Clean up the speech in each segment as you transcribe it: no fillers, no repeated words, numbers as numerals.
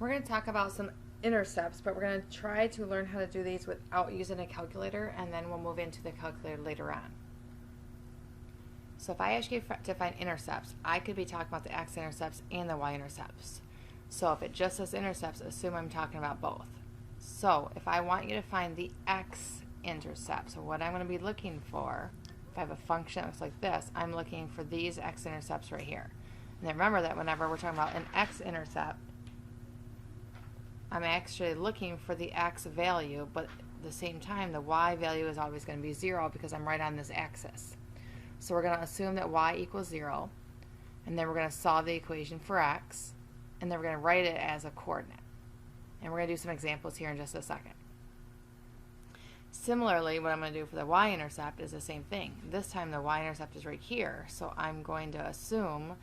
We're going to talk about some intercepts, but we're going to try to learn how to do these without using a calculator, and then we'll move into the calculator later on. So if I ask you to find intercepts, I could be talking about the x-intercepts and the y-intercepts. So if it just says intercepts, assume I'm talking about both. So if I want you to find the x-intercept, so what I'm going to be looking for, if I have a function that looks like this, I'm looking for these x-intercepts right here. And then remember that whenever we're talking about an x-intercept, I'm actually looking for the x value, but at the same time, the y value is always going to be 0 because I'm right on this axis. So we're going to assume that y equals 0, and then we're going to solve the equation for x, and then we're going to write it as a coordinate. And we're going to do some examples here in just a second. Similarly, what I'm going to do for the y-intercept is the same thing. This time the y-intercept is right here, so I'm going to assume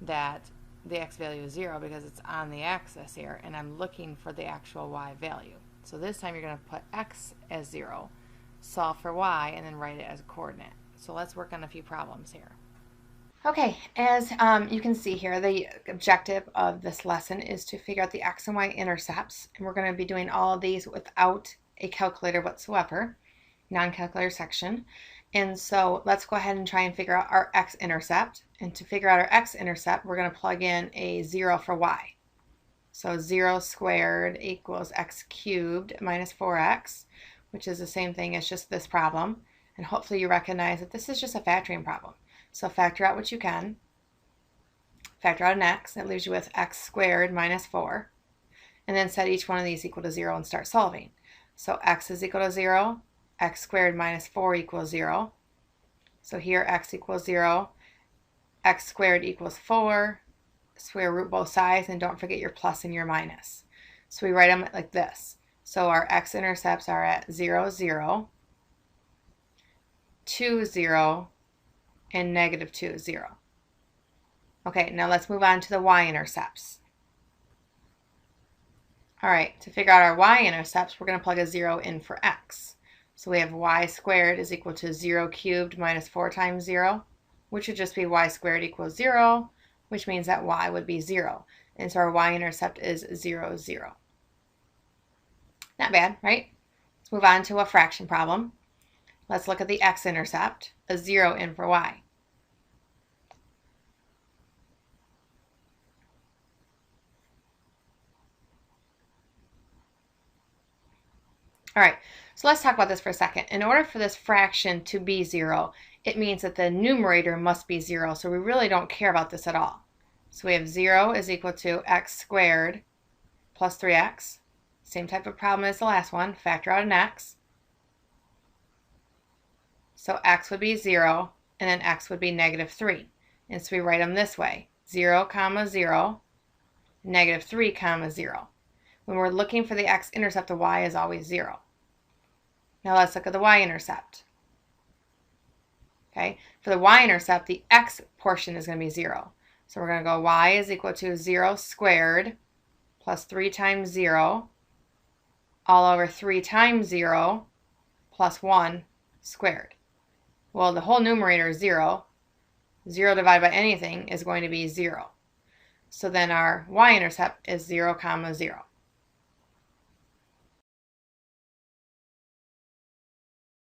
that the x value is 0 because it's on the axis here, and I'm looking for the actual y value. So this time you're going to put x as 0, solve for y, and then write it as a coordinate. So let's work on a few problems here. Okay, as you can see here, the objective of this lesson is to figure out the x and y intercepts, and we're going to be doing all of these without a calculator whatsoever, non-calculator section. And so let's go ahead and try and figure out our x-intercept. And to figure out our x-intercept, we're going to plug in a 0 for y. So 0 squared equals x cubed minus 4x, which is the same thing as just this problem. And hopefully you recognize that this is just a factoring problem. So factor out what you can. Factor out an x. That leaves you with x squared minus 4. And then set each one of these equal to 0 and start solving. So x is equal to 0. X squared minus 4 equals 0. So here x equals 0. X squared equals 4. Square root both sides, and don't forget your plus and your minus. So we write them like this. So our x-intercepts are at 0, 0, 2, 0, and negative 2, 0. Okay, now let's move on to the y-intercepts. All right, to figure out our y-intercepts, we're going to plug a 0 in for x. So we have y squared is equal to 0 cubed minus 4 times 0, which would just be y squared equals 0, which means that y would be 0. And so our y-intercept is 0, 0. Not bad, right? Let's move on to a fraction problem. Let's look at the x-intercept, a 0 in for y. All right, so let's talk about this for a second. In order for this fraction to be 0, it means that the numerator must be 0, so we really don't care about this at all. So we have 0 is equal to x squared plus 3x. Same type of problem as the last one. Factor out an x. So x would be 0, and then x would be negative 3. And so we write them this way. 0, comma 0, negative 3, comma 0. When we're looking for the x-intercept, the y is always 0. Now let's look at the y-intercept. Okay, for the y-intercept, the x portion is going to be 0. So we're going to go y is equal to 0 squared plus 3 times 0 all over 3 times 0 plus 1 squared. Well, the whole numerator is 0. 0 divided by anything is going to be 0. So then our y-intercept is 0, comma 0.